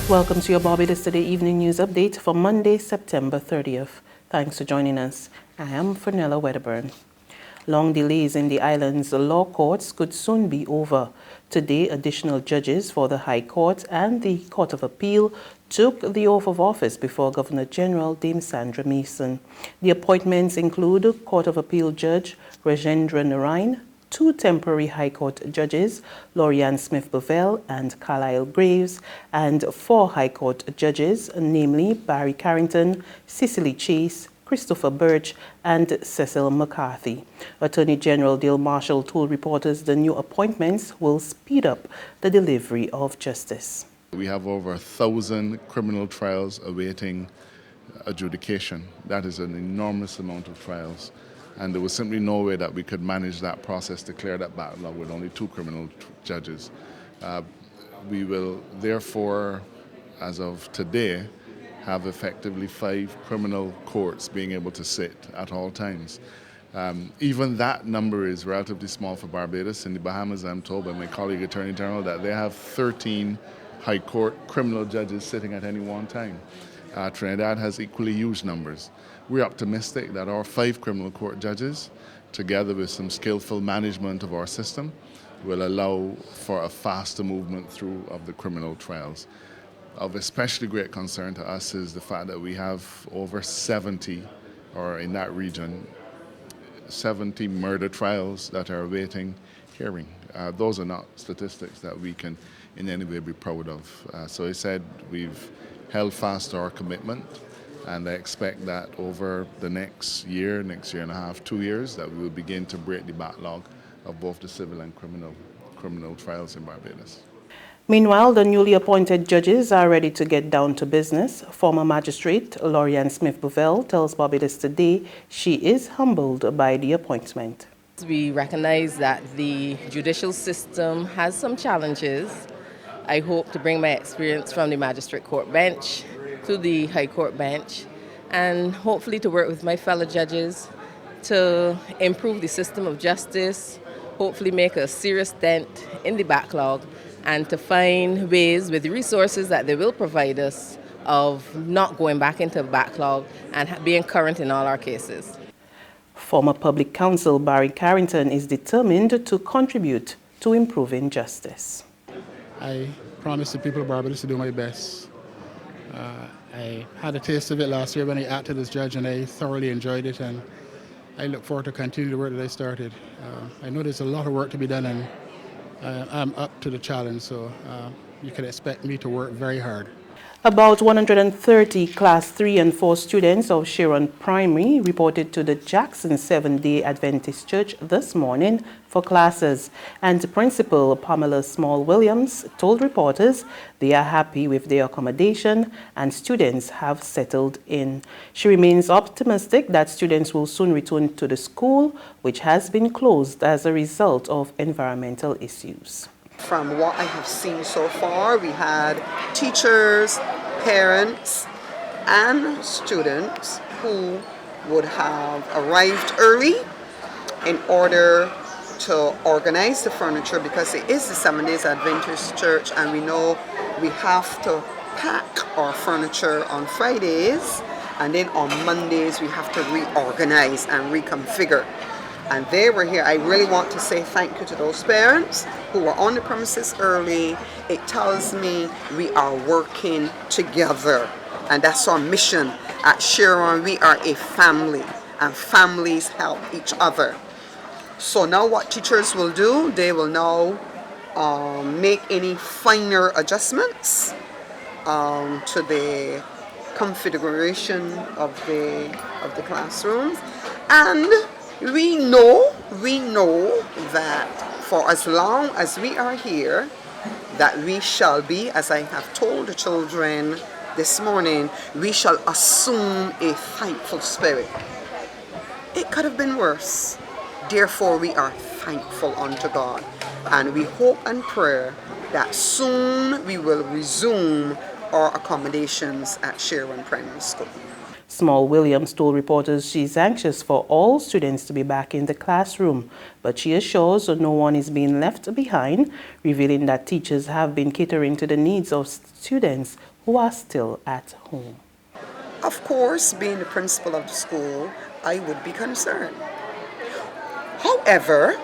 Welcome to your Barbados Today Evening News Update for Monday, September 30th. Thanks for joining us. I am Fernella Wedderburn. Long delays in the island's law courts could soon be over. Today, additional judges for the High Court and the Court of Appeal took the oath of office before Governor General Dame Sandra Mason. The appointments include Court of Appeal Judge Rajendra Narain, 2 temporary High Court judges, Lorianne Smith-Bovell and Carlisle Graves, and 4 High Court judges, namely Barry Carrington, Cicely Chase, Christopher Birch, and Cecil McCarthy. Attorney General Dale Marshall told reporters the new appointments will speed up the delivery of justice. We have over 1,000 criminal trials awaiting adjudication. That is an enormous amount of trials. And there was simply no way that we could manage that process to clear that backlog with only 2 criminal judges. We will therefore, as of today, have effectively 5 criminal courts being able to sit at all times. Even that number is relatively small for Barbados. In the Bahamas, I'm told by my colleague Attorney General that they have 13 High Court criminal judges sitting at any one time. Trinidad has equally huge numbers. We're optimistic that our 5 criminal court judges, together with some skillful management of our system, will allow for a faster movement through of the criminal trials. Of especially great concern to us is the fact that we have over 70, or in that region, 70 murder trials that are awaiting hearing. Those are not statistics that we can in any way be proud of. So I said we've held fast to our commitment, and I expect that over the next year and a half, 2 years, that we will begin to break the backlog of both the civil and criminal trials in Barbados. Meanwhile, the newly appointed judges are ready to get down to business. Former magistrate Lorianne Smith-Bovell tells Barbados Today she is humbled by the appointment. We recognize that the judicial system has some challenges. I hope to bring my experience from the magistrate court bench to the High Court bench, and hopefully to work with my fellow judges to improve the system of justice, hopefully make a serious dent in the backlog, and to find ways with the resources that they will provide us of not going back into the backlog and being current in all our cases. Former Public Counsel Barry Carrington is determined to contribute to improving justice. I promise the people of Barbados to do my best. I had a taste of it last year when I acted as judge, and I thoroughly enjoyed it, and I look forward to continue the work that I started. I know there's a lot of work to be done, and I'm up to the challenge, so you can expect me to work very hard. About 130 Class 3 and 4 students of Sharon Primary reported to the Jackson Seventh-day Adventist Church this morning for classes, and Principal Pamela Small-Williams told reporters they are happy with their accommodation and students have settled in. She remains optimistic that students will soon return to the school, which has been closed as a result of environmental issues. From what I have seen so far, we had teachers, parents, and students who would have arrived early in order to organize the furniture, because it is the Seventh-day Adventist Church, and we know we have to pack our furniture on Fridays, and then on Mondays we have to reorganize and reconfigure. And they were here. I really want to say thank you to those parents who were on the premises early. It tells me we are working together, and that's our mission. At Sharon, we are a family, and families help each other. So now what teachers will do, they will now make any finer adjustments to the configuration of the classrooms. And we know that for as long as we are here, that we shall be, as I have told the children this morning, we shall assume a thankful spirit. It could have been worse. Therefore, we are thankful unto God. And we hope and pray that soon we will resume our accommodations at Sharon Primary School. Small-Williams told reporters she's anxious for all students to be back in the classroom, but she assures no one is being left behind, revealing that teachers have been catering to the needs of students who are still at home. Of course, being the principal of the school, I would be concerned. However,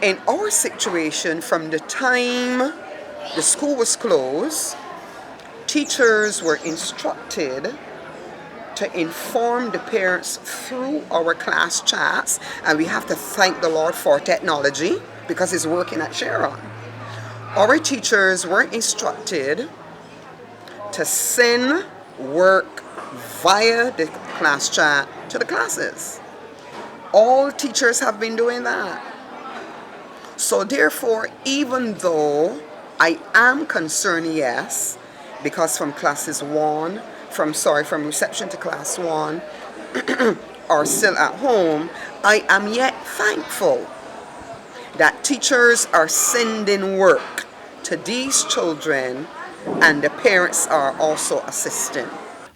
in our situation, from the time the school was closed, teachers were instructed to inform the parents through our class chats, and we have to thank the Lord for technology because it's working at Sharon. Our teachers were instructed to send work via the class chat to the classes. All teachers have been doing that. So therefore, even though I am concerned, yes, because from reception to class 1 are still at home, I am yet thankful that teachers are sending work to these children and the parents are also assisting.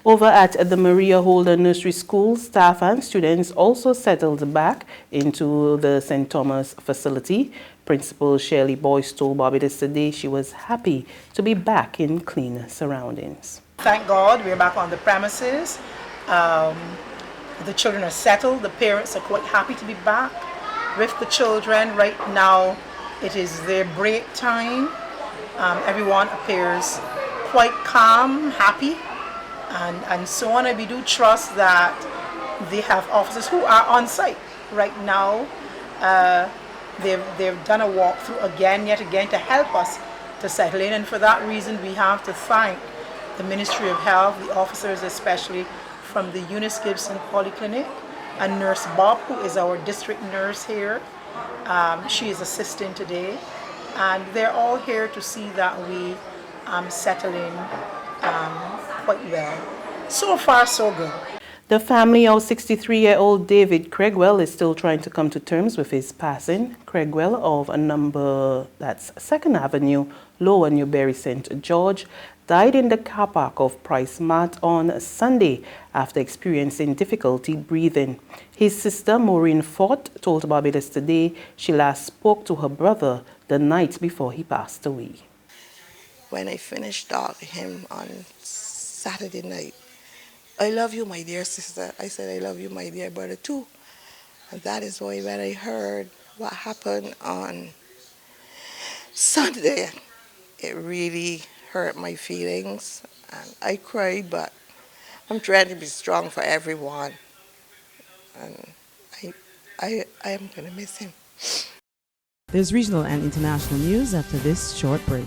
Over at the Maria Holder Nursery School, staff and students also settled back into the St. Thomas facility. Principal Shirley Boyce told Barbados Today she was happy to be back in clean surroundings. Thank God we're back on the premises. The children are settled. The parents are quite happy to be back with the children. Right now it is their break time. Everyone appears quite calm, happy, and so on. And we do trust that they have officers who are on site right now. They've done a walkthrough yet again to help us to settle in, and for that reason we have to thank the Ministry of Health, the officers especially from the Eunice Gibson Polyclinic, and Nurse Bob, who is our district nurse here. She is assisting today, and they're all here to see that we settle in quite well. So far, so good. The family of 63-year-old David Craigwell is still trying to come to terms with his passing. Craigwell of that's 2nd Avenue, Lower Newberry, St. George, died in the car park of Price Mart on Sunday after experiencing difficulty breathing. His sister, Maureen Fort, told Barbados Today she last spoke to her brother the night before he passed away. When I finished talking to him on Saturday night, "I love you, my dear sister." I said, "I love you, my dear brother, too." And that is why when I heard what happened on Sunday, it really hurt my feelings. And I cried, but I'm trying to be strong for everyone. And I am going to miss him. There's regional and international news after this short break.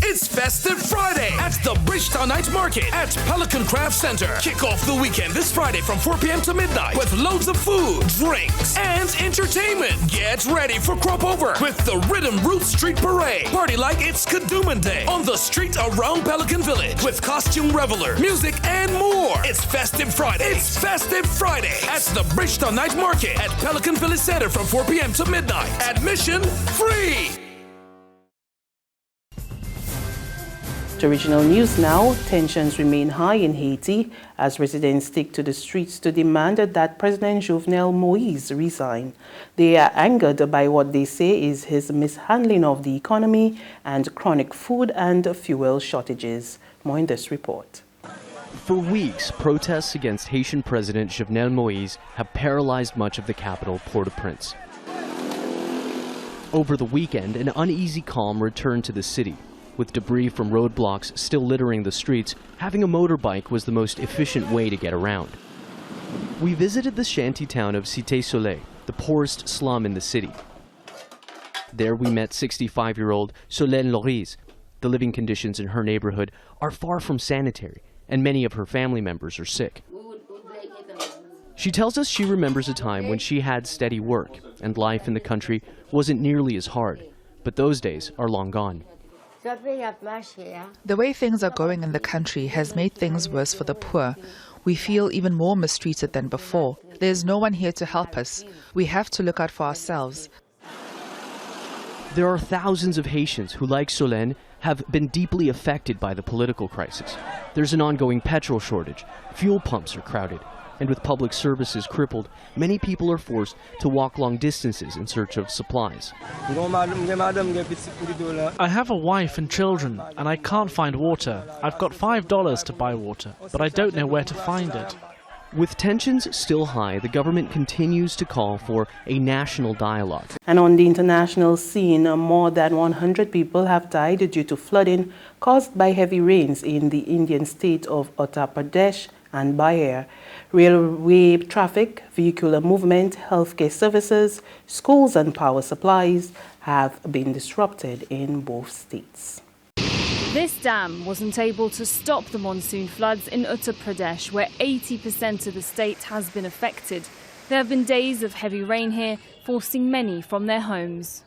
It's Festive Friday at the Bridgetown Night Market at Pelican Craft Center. Kick off the weekend this Friday from 4 p.m. to midnight with loads of food, drinks, and entertainment. Get ready for Crop Over with the Rhythm Roots Street Parade. Party like it's Kadooman Day on the street around Pelican Village with costume reveler, music, and more. It's Festive Friday. It's Festive Friday at the Bridgetown Night Market at Pelican Village Center from 4 p.m. to midnight. Admission free. To regional news now, tensions remain high in Haiti as residents take to the streets to demand that President Jovenel Moise resign. They are angered by what they say is his mishandling of the economy and chronic food and fuel shortages. More in this report. For weeks, protests against Haitian President Jovenel Moise have paralyzed much of the capital, Port-au-Prince. Over the weekend, an uneasy calm returned to the city. With debris from roadblocks still littering the streets, having a motorbike was the most efficient way to get around. We visited the shanty town of Cité Soleil, the poorest slum in the city. There we met 65-year-old Solène Lorise. The living conditions in her neighborhood are far from sanitary, and many of her family members are sick. She tells us she remembers a time when she had steady work, and life in the country wasn't nearly as hard. But those days are long gone. The way things are going in the country has made things worse for the poor. We feel even more mistreated than before. There's no one here to help us. We have to look out for ourselves. There are thousands of Haitians who, like Solène, have been deeply affected by the political crisis. There's an ongoing petrol shortage. Fuel pumps are crowded. And with public services crippled, many people are forced to walk long distances in search of supplies. I have a wife and children, and I can't find water. I've got $5 to buy water, but I don't know where to find it. With tensions still high, the government continues to call for a national dialogue. And on the international scene, more than 100 people have died due to flooding caused by heavy rains in the Indian state of Uttar Pradesh and Bihar. Railway traffic, vehicular movement, healthcare services, schools and power supplies have been disrupted in both states. This dam wasn't able to stop the monsoon floods in Uttar Pradesh, where 80% of the state has been affected. There have been days of heavy rain here, forcing many from their homes.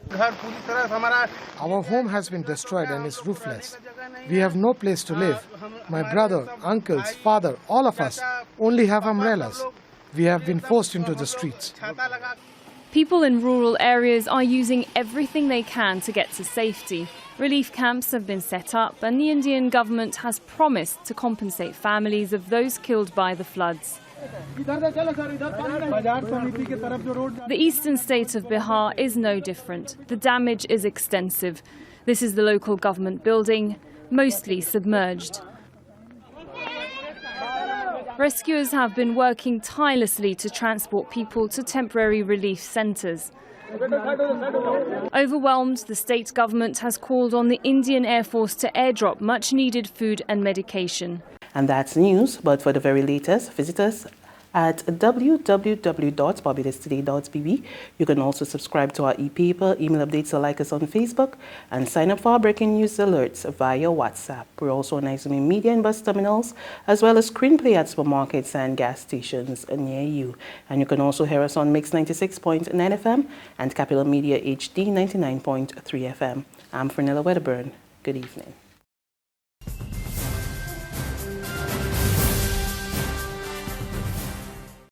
Our home has been destroyed and is roofless. We have no place to live. My brother, uncles, father, all of us only have umbrellas. We have been forced into the streets. People in rural areas are using everything they can to get to safety. Relief camps have been set up, and the Indian government has promised to compensate families of those killed by the floods. The eastern state of Bihar is no different. The damage is extensive. This is the local government building, mostly submerged. Rescuers have been working tirelessly to transport people to temporary relief centres. Overwhelmed, the state government has called on the Indian Air Force to airdrop much-needed food and medication. And that's news, but for the very latest, visit us at www.barbadostoday.bb. You can also subscribe to our e-paper, email updates, or like us on Facebook, and sign up for our breaking news alerts via WhatsApp. We're also on Izumi Media and bus terminals, as well as screenplay at supermarkets and gas stations near you. And you can also hear us on Mix 96.9 FM and Capital Media HD 99.3 FM. I'm Fernella Wedderburn. Good evening.